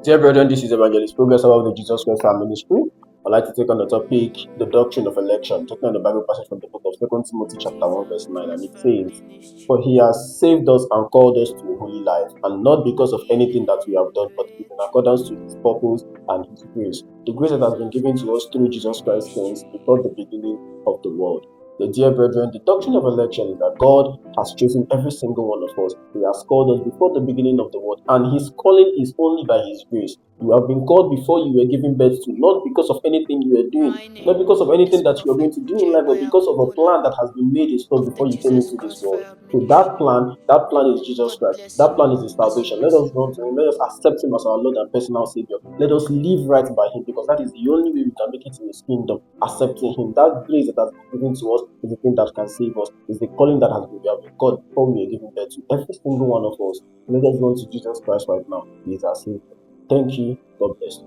Dear brethren, this is Evangelist Progress about the Jesus Christ our ministry. I'd like to take on the topic, the doctrine of election, taking on the Bible passage from the book of 2 Timothy chapter 1 verse 9, and it says, "For he has saved us and called us to a holy life, and not because of anything that we have done, but it is in accordance to his purpose and his grace. The grace that has been given to us through Jesus Christ since before the beginning of the world." The dear brethren, the doctrine of election is that God has chosen every single one of us. He has called us before the beginning of the world, and his calling is only by his grace. You have been called before you were given birth to, not because of anything you were doing, not because of anything that you are going to do in life, but because of a plan that has been made in store before you came into this world. So that plan is Jesus Christ. That plan is his salvation. Let us run to him. Let us accept him as our Lord and personal Savior. Let us live right by him, because that is the only way we can make it in his kingdom. Accepting him. That grace that has been given to us is the thing that can save us. Is the calling that has been we have been called before we were given birth to. Every single one of us. Let us run to Jesus Christ right now. He is our Savior. Thank you. God bless.